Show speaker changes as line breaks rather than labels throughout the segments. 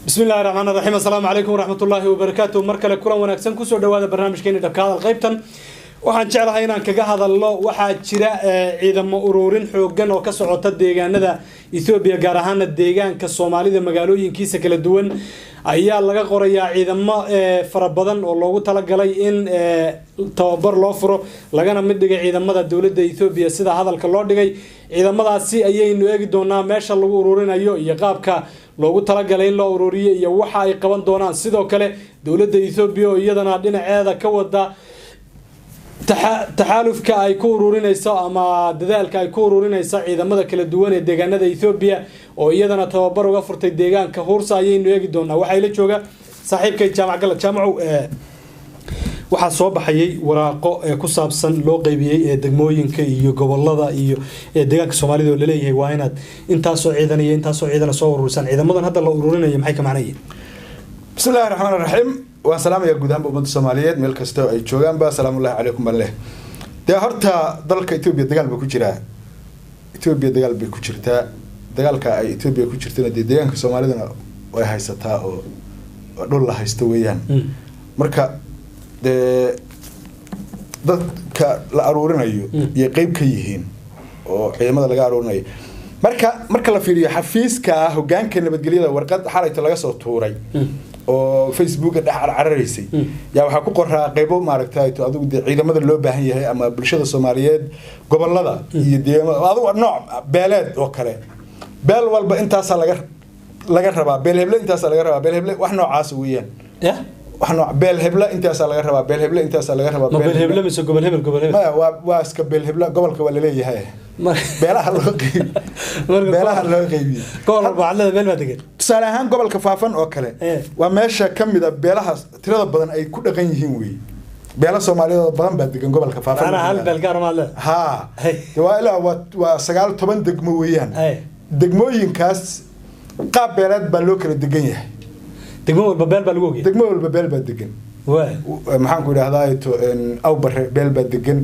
بسم الله الرحمن الرحيم السلام عليكم ورحمة الله وبركاته مركل كل ونكسن كسر دواد برنامج كيني دكان القيبتن waxaan jeclahay inaan kaga hadalno waxa jira ciidamo ururin xoogan oo ka socota deegaanada Ethiopia gaar ahaan deegaanka Soomaalida magaalooyinkiisa kala duwan ayaa laga qorayaa ciidamo fara badan oo loogu talagalay in tababar loo furo lagana mid dhigay ciidamada dawladda Ethiopia sida hadalka loo dhigay ciidamadaasi ayaynu eegi doonaa meesha lagu ururinayo iyo qaabka loogu talagalay in loo ururiyo iyo waxa ay qaban doonaan sidoo kale dawladda Ethiopia oo iyadana dhinaceeda ka wada taxaalufka ay ku ururinayso ama dadaalka ay ku ururinayso ciidamada kala duwan ee deegaanada Ethiopia oo iyadana tababar uga furtay deegaanka Hursa ayaynu eegi doonaa waxa la jooga saaxiibkay jaamacu waxa soo baxayay waraaqo ku saabsan loo qaybiyay degmooyinka iyo gobolada iyo deegaanka Soomaalida oo leeyahay waa inaad intaas oo ciidan soo ururisan ciidamadan hadda la ururinayo maxay ka macnaayeen
bismillaahir rahmaanir rahiim waa salaam ya guud ahaan ummadda Soomaaliyeed meel kasta ay joogaan ba salaamu alaykum ballah horta dalka Ethiopia dagaal ba ku jira Ethiopia dagaal bay ku jirtaa dagaalka ay Ethiopia ku jirtana deegaanka Soomaalidana way haysataa oo dhul la haysto weeyaan marka dadka la aruurinayo iyo qayb ka yihiin oo ciidamada laga aruurinayo marka la fiiriyo xafiiska hoggaanka nabadgelyada warqad xalayta laga soo tuuray oo Facebook cararaysay yaa waxa ku qoraa qaybo maaragtay adigu ciidamada loo baahan yahay ama bulshada Soomaaliyeed gobolada iyo deegaanada adigu nooc beeleed oo kale beel walba intaas laga rabaa beel heble intaas laga rabaa beel heble wax noocaas weeyaan wax nooc beel heble intaas laga rabaa beel heble intaas laga rabaa
beel heble mise gobol hebel
waa iska beel heble gobolka waa leeyahay beelaha loo qeybiyo
gobol bacdada meel ma degan
tusaale ahaan gobolka Faafan oo kale waa meesha kamid ah beelaha tirada badan ay ku dhaqan yihiin weey beelaha Soomaaliyeed badan baa degan gobolka Faafan
ana hal beel gaar ma leh
waa ilaa waa 19 degmo weeyaan degmooyinkaas qaab beelad baa loo kala degan yahay
degmo walba beel baa lagu ogyahay
degmo walba beel baa degan maxaan ku idhaahdaa aw bare beel baa degan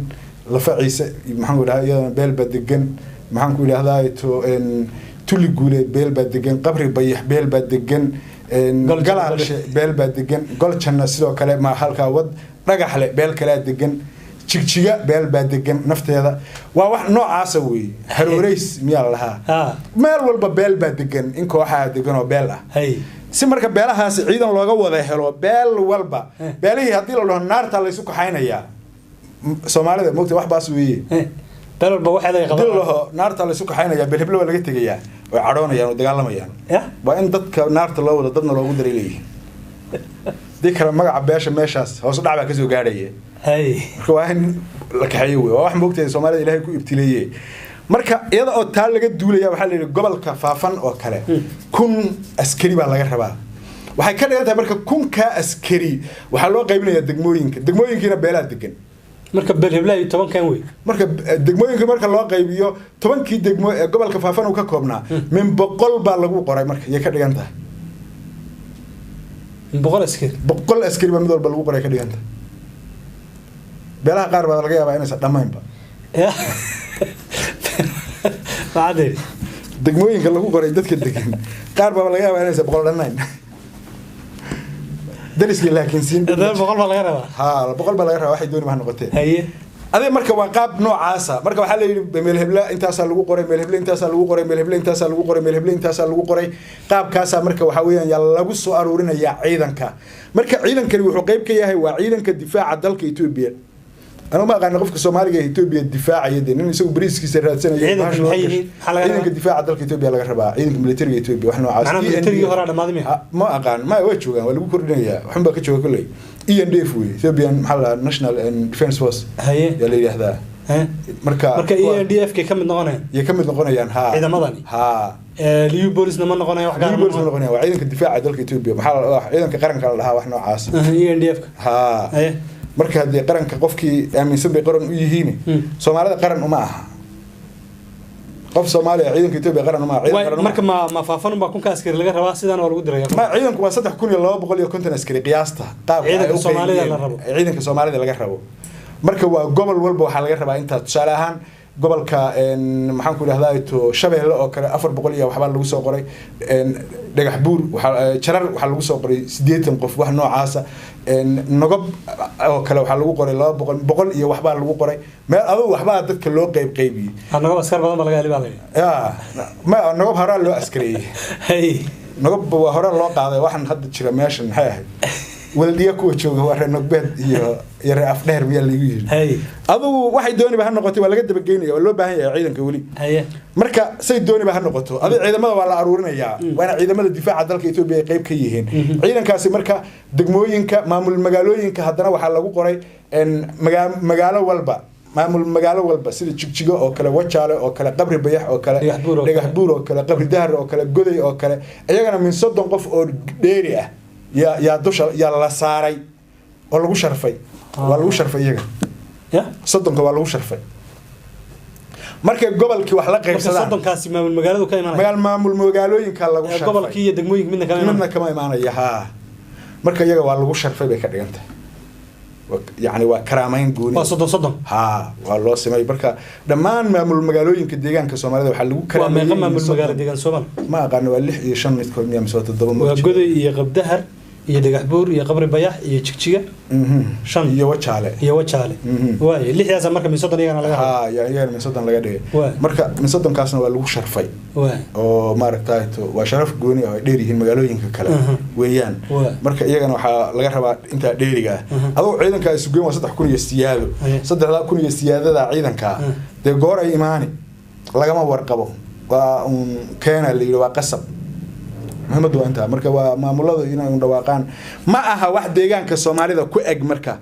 lafaciisa maxaan ku idhaahdaa iyadana beel baa degan maxaan ku idhaahdaa tuli guuleed beel baa degan qabri bayax beel baa degan galaalshe beel baa degan goljanna sidoo kale ma halka wad dhagaxle beel kale degan jigjiga beel baa degan nafteeda waa wax noocaas weey haroreys miyaa lahaa meel walba beel baa degan in kooxaha degan oo beel ah si marka beelahaas ciidan looga wada helo beel walba beelihii hadii la dhaho naarta la isku kaxaynaya Soomaalida moogta wax baas weeye
beel walba waxa ay
qabaan naarta la isku kaxaynaya beel heblo laga tagayaa oo cadoonayaan oo dagaalamayaan waa in dadka naarta loo wada dadna loogu dareelay dikra magaca beesha meeshaas hoos u dhacba ka soo gaadhay marka waa in la kaxeeyo waa wax moogta Soomaalida Ilaahay ku ibtileeyay marka iyada oo taal laga duulaya waxa la yiri gobolka Faafan oo kale 1000 askari baa laga rabaa waxay ka dhigan tahay marka 1000 ka askari waxa loo qaybinayaa degmooyinkiina beelaa degan
marka beel heblay 10 kan way
marka degmooyinka marka loo qaybiyo 10kii degmo ee gobolka Faafan uu ka koobnaa min 100 baa lagu qoray marka ay ka dhigan tahay 100 askari baa mid walba lagu qoray ka dhigan tahay beelaha qaar baa laga yaabaa inaysan dhamaynba
بعدين
degmooyinka lagu qoray dadka degan qaar baa laga yaabaa inay 100 dhanayn dariski laakiin siin
100 baa laga rabaa
100 baa laga rabaa waxay dooni ma noqotay adee marka waa qaab noocaas marka waxa la yiri meel hebla intaas lagu qoray meel hebla intaas lagu qoray meel hebla intaas lagu qoray meel hebla intaas lagu qoray qaabkaas marka waxa weeyaan yaa lagu soo aruurinaya ciidanka marka ciidankani wuxuu qayb ka yahay waa ciidanka difaaca dalka Ethiopia أنا ما قاعد نقف كسومالي إثيوبيا الدفاع يدين إنه يسوي بريس كيسر سنة عيدك الدفاع عدل إثيوبيا على غرباء عيدك ملتري إثيوبيا وإحنا
عاصمين. أنا ملتري هرا ما ذي
ما أقان ما يوجهوا ولا بكرنا يا وحنا بكتشوا كله ENDF إثيوبيا محل National Defense Force
هي
يلي هذا
مركا ENDF كم نقطة
يكمل نقطة يعني ها
إذا مضاني ليو بوليس نما نقطة وحنا
ليو بوليس نقطة وعيدك الدفاع عدل إثيوبيا محل عيدك قرن كله ها وإحنا عاصمين
ENDF
ها marka hadii qaranka qofkii aaminsan bay qaran u yihiin Soomaalida qaran uma aha qof Soomaali ciidanka Itoobiya qaran uma aha
marka ma Faafan ba kun ka askari laga rabaa sidaan oo lagu diray
ma ciidanku waa 3250 askari qiyaasta qaab
ciidanka Soomaalida la rabo
ciidanka Soomaalida laga rabo marka waa gobol walba waxa laga rabaa inta tusaale ahaan gobolka maxaan ku idhahdaa to shabeelle oo kale 400 iyo waxbaa lagu soo qoray dhagax buur jarar waxaa lagu soo qoray 80 qof wax noocaasa nogob oo kale waxaa lagu qoray 200 iyo waxbaa lagu qoray meel adoo waxbaa dadka loo qaybiyay
nogob askar badan baa laga helay
ma nogob horaa loo askareeyay nogob waa hore loo qaaday waxaan hadda jira meeshan maxay ahayd waldiya kuwa jooga waa reer nogbeed iyo reer afdheer miyaa lagu yiri adigu waxay dooniba ha noqotay waa laga dabageynaya waa loo baahan yahay ciidanka weli marka say dooniba ha noqoto adiga ciidamada waa la aruurinayaa waana ciidamada difaaca dalka Itoobiya ay qayb ka yihiin ciidankaasi marka degmooyinka maamul magaalooyinka haddana waxaa lagu qoray magaalo walba maamul magaalo walba sida Jigjiga oo kale Wajaale oo kale Qabri Bayax oo kale Dhagax Buur oo kale Qabri Dahar oo kale Goday oo kale ayagana min 30 qof oo dheeri ah يا دوشة يا الله ساري ولا وش شرفي ولا وش شرفي يجا صدق ولا وش شرفي مركب قبل كي وحلا غير
صدق كاسي ما من مجاله كاي
ما من مجاله ينكر ولا وش شرفي
قبل كي يدقموي
منا كمان معنا ياها مركب يجا ولا وش شرفي بكرة أنت يعني وكرامين جوني
صدق
ها والله سمعي بركة دمان ما من مجاله يمكن ديجان كسومالي وحلو
كرامين ما من مجاله ديجان سومال
ما قالوا اللي يشن يدخل مياه مسوات الضباب
وجودي يغب دهر iyo dhagax buur iyo qabri bayax iyo jigjiga shan
iyo wajaale
way lixdaas marka min 30 iyagana laga
yaa min 30 laga dhigay marka min 30 kaasna waa lagu sharfay oo maaragtay waa sharaf gooni ah dheer yihiin magaalooyinka kale weeyaan marka iyagana waxa laga rabaa inta dheeriga ah adoo ciidanka ay sugeyn waa 3000 iyo siyaado 3000 iyo siyaadada ciidanka de goor ay imaani lagama warqabo waa keena leeyahay waa qasab محمد وانت مركا ومامولده inay u dhawaaqaan ma aha wax deegaanka Soomaalida ku eg marka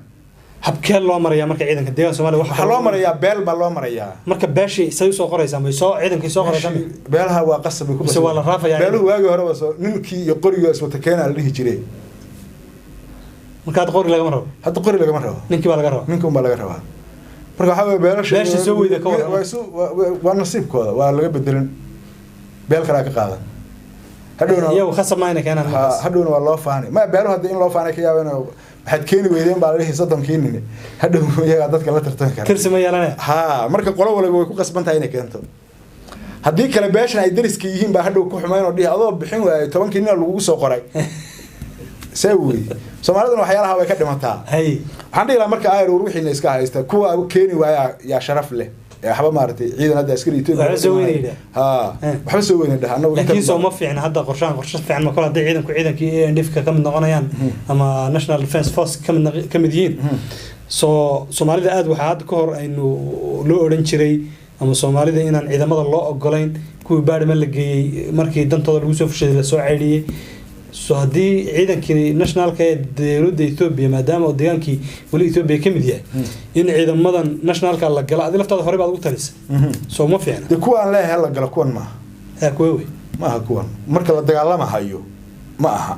habkee loo maraya marka ciidanka deegaanka Soomaalida
waxa loo maraya beel ba loo maraya
marka baashi say soo qoraysaa ma soo ciidanka soo qoraysaa
beelaha waa qasab ku
bas wala raafaya
beeluhu waagi hore waa soo ninkii iyo qoriga iswata keena la dhihi jiray
marka qori laga maro
hadda qori laga maro ninkii
baa laga rabaa
ninkan baa laga rabaa marka waxa weey beelasha
soo weyda ka
waa nasiibkooda waa laga bedelan beel kala ka qaadan
يو خصم ما إنك أنا
هدون والله فاني ما بيروح هذا إن الله فاني كيا وأنا حد كيني ويدين بعدين صدم كيني هدون يا عدد كلا ترتكر
كرسي ما يلانا
ها مركب قلوا ولا يقول قسم تاينك أنت هديك كلا باش نيدرس كيهم بهدو كحماين ودي هذا بحين وطبعا كيني اللي وقصوا قراي سوي سمعنا إنه حيالها ويكدم هتا
هاي
عندي لا مركب آير وروحي الناس كهايستا كوا كيني ويا يا شرف له يا حبا مارتي عيدنا هذا عسكري
يتوب
ها وحنا سوينا ده أنا
لكن سو ما في يعني هذا قرشان في عن مكان هذا عيدنا كعيدنا كي نفك كم نغنيان أما ناشنال ديفنس فورس كم ديين سومالي ده وحاد كهر إنه لو أورنشري أما سومالي ده إن عيدا ماذا الله أقولين كوي بعد ما لقي مركي دم تضل يوسف شيء لسوعلي هدي عيدا كي ناشنال كدولة إثيوبيا ما دام وديان كي ولا إثيوبيا كم ديها إن عيدا مدن ناشنال كلا جلا هذي لفترة هربا أقول تلس سو ما في يعني
دكوان لا هلا جلا كوان ما
كوي
ما هكوان مركب الدجال ما هيو ما ها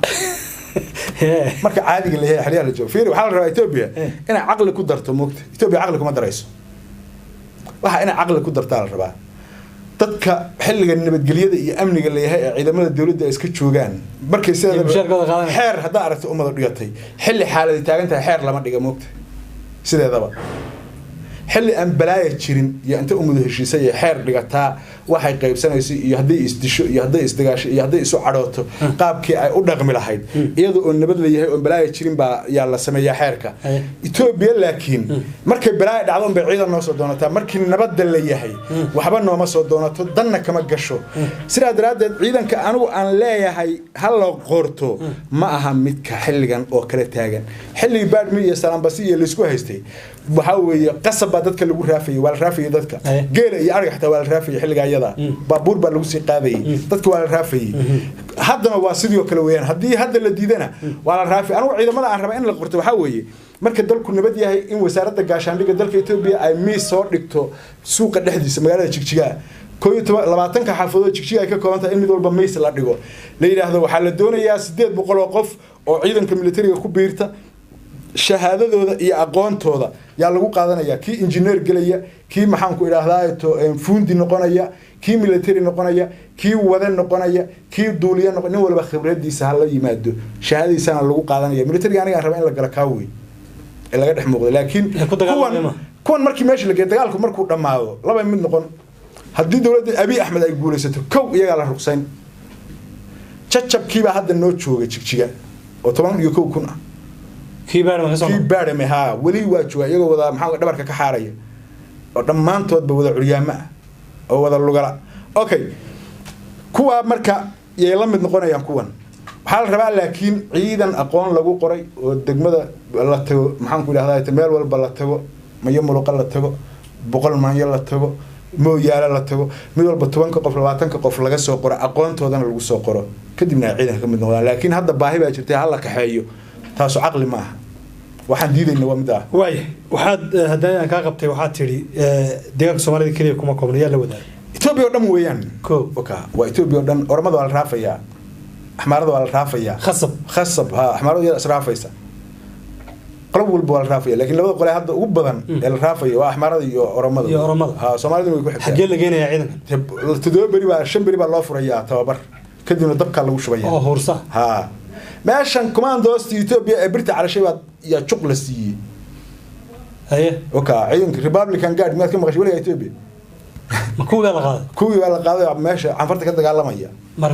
مركب عادي اللي هي حاليا الجو فيري وحال إثيوبيا أنا عقل كدرت موقت إثيوبيا عقلك ما دريسه waxa ina aqal ku dartaa la rabaa dadka xilliga nabadgelyada iyo amniga leeyahay ciidamada dawladda iska joogan markay sideedaba xeer hada aragto umada dhigatay xilli xaalad taagan tahay xeer lama dhiga moogta sideedaba xilli aan balaaya jirin iyo inta umada heshiisay xeer dhigataa waxay qaybsanayso iyo haday isdisho iyo haday isdagaasho iyo haday isu cadhooto qaabkii ay u dhaqmi lahayd iyadoo oo nabad leeyahay oo balaaya jirin baa yaa la sameeyaa xeerka Itoobiya laakiin markay balaaya dhacdo bay ciidan noo soo doonataa markii nabad leeyahay waxba nooma soo doonato danna kama gasho sidaa daraadeed ciidanka anigu aan leeyahay hal loo qorto ma aha midka xilligan oo kala taagan xilli baadmi iyo salaambasi iyo la isku haystay waxa weeye qasab dadka lagu raafay wal raafay dadka geela iyo ariga xataa wal raafay xilliga ayada baabuur baa lagu sii qaaday dadka wal raafay haddana waa sidoo kale weeyaan hadii hadda la diidana wal raafay anigu ciidamada aan rabaa in la qorto waxa weeye marka dalku nabad yahay in wasaaradda gaashaandhigga dalka Itoobiya ay miis soo dhigto suuqa dhexdiisa magaalada Jigjiga 20 xaafadood Jigjiga ay ka koobantahay in mid walba miis la dhigo la yiraahdo waxa la doonayaa 800 oo qof oo ciidanka militariga ku biirta shahaadadooda iyo aqoontooda yaa lagu qaadanaya kii engineer galaya kii maxaan ku ilaahdaa to fundi noqonaya kii military noqonaya kii wada noqonaya kii duuliye noqon walba khibradiisa hal la yimaado shahaadadiisana lagu qaadanaya military aniga raba in la gala kaaway laga dhex muuqdo laakiin kuwan markii meesha la geeyay dagaalku markuu dhamaado laba mid noqon haddii dawladda Abiy Ahmed ay guulaysato kow iyaga la ruqsayn jajabkiiba hadda noo jooga jigjiga oo 11 kun ah kiibaarme ha wali waa jooga iyagoo wada maxaa dhabarka ka xaaraya oo dhamaantoodba wada curyaama oo wada lugala okay kuwa marka yay la mid noqonayaan kuwan waxaa la rabaa laakiin ciidan aqoon lagu qoray oo degmada la tago maxaan ku idhahdaa meel walba la tago mayo muluqa la tago boqol maanyo la tago mooyaala la tago mid walba 10 qof 20 qof laga soo qoro aqoontoodana lagu soo qoro kadibna ciidanka ka mid noqdaan laakiin hadda baahi baa jirtay hal la kaxeeyo taasoo caqli ma aha waxaan diidayna waa mid ah
waay waxaad hadaan ka qabtay waxaad tiri deegaanka Soomaalida kaliya kuma koobnaya la wadaag
Ethiopia oo dhan weeyaan oka waa Ethiopia oo dhan ormada waa la raafayaa axmaarada waa la raafayaa khasab ha axmaarada yaa israafaysa qalab walba waa la raafaya laakiin labada qole hadda ugu badan ee la raafayo waa axmaarada iyo ormada ha Soomaalida way ku xigtaa
xagee la geenayaa ciidanka
todoba bari baa shan bari baa loo furayaa tababar kadibna dabka lagu shubayaa
oo horsa
ha meeshan commandos Ethiopia ee birta calashay baa ya juq la siiyay
haye
oka ciidanka Republican Guard ma ka maqashay waliga Ethiopia
ma kuwa la qaaday
meesha canfarta ka dagaalamaya
ma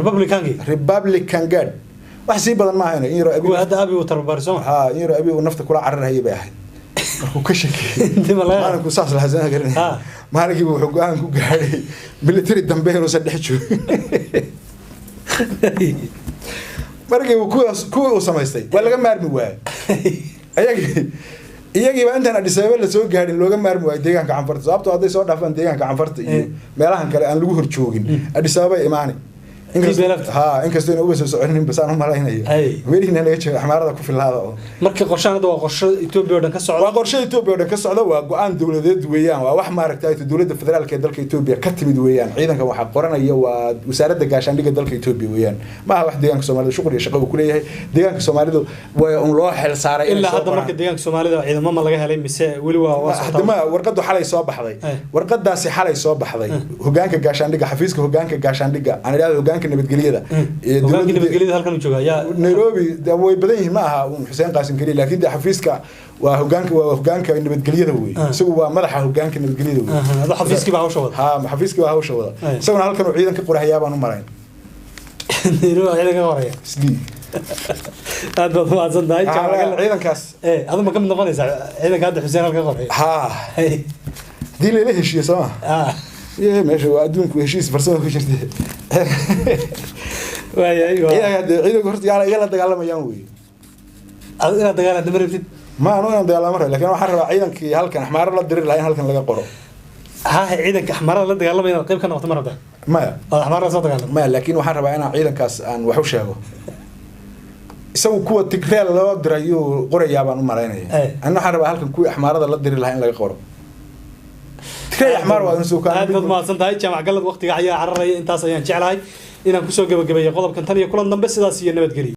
Republican Guard wax si badan ma ahayna in yaro
Abiy hadda Abiy uu tarbarso
ha in yaro Abiy uu nafta kula cararayay bay ahayd markuu ka shakiyay
inta malaha
ku saas la hasan garin maalinki wuxuu go'aan ku gaaray military dambe inuu saddex joogo markii uu samaystay waa laga maarmi waayay iyagii baa intaan Addis Ababa la soo gaarin looga maarmi waayay deegaanka canfarta sababtoo hadday soo dhaafaan deegaanka canfarta iyo meelahan kale aan lagu hor joogin Addis Ababa imaanay inkastoo inuu soo soconin basaan ma lahaynay weerina laga jeedo xamaarada ku filaada oo
marka qorshaanada waa qorshe Ethiopia oo dhan ka socda
waa qorshe Ethiopia oo dhan ka socda waa go'aan dawladeed weeyaan waa wax maaragtay dawladda federaalka ee dalka Ethiopia ka timid weeyaan ciidanka waxa qoranaya waa wasaaradda gaashaandhigga dalka Ethiopia weeyaan ma aha wax deegaanka Soomaalida shuqul iyo shaqo ku leeyahay deegaanka Soomaalidu waa un loo xil saaray
ilaa hadda marka deegaanka Soomaalida ciidamo ma laga helay mise wali waa
hadama warqadu xalay soo baxday warqadaasi xalay soo baxday hogaanka gaashaandhigga xafiiska hogaanka gaashaandhigga aan ilaahay hogaanka nabadgelyada
hogaanka nabadgelyada halkan uu joogaa yaa
Nairobi way badan yihiin ma aha Xuseen Qaasim Kariye laakiin xafiiska waa hogaanka nabadgelyada weey isagu waa madaxa hogaanka nabadgelyada weey
hada xafiiski baa hawsha wada
ha xafiiski waa hawsha wada isaguna halkan uu ciidanka qoraxaya baan u marayn
Nairobi ciidanka qoraya
isli
aad baad maasan tahay
ciidankaas
adu ma ka mid noqonaysaa ciidanka hadda Xuseen halkan qoraya
ha diilay heshiis sama يا ماشي وأدونك وهشيس فرصة في شرطة
ويا
عيدك هرت يلا دجال ما ينوي
أنا دجال دمر في
ما أنا دجال مرة لكن أنا حرب عيدك هالكن أحمر لا تدري لا هالكن لقى قرو
ها عيدك أحمر لا دجال ما ينقيب كان وقت مرة ده
ما
أحمر لا صوت دجال
ما لكن وحرب أنا عيدك كاس أن وحوشه يسوي قوة تكرار لا دريو قرية يابان مرينا أنا حرب هالكن كوي أحمر لا تدري لا هالكن لقى قرو أحمر وأنسوك
aad ma santahay jaamac galad waqtiga ayaa cararaya intaas ayaan jeclahay inaan ku soo gabagabeeyo qodobkan tan iyo kulan dambe sidaas iyo nabad geliyo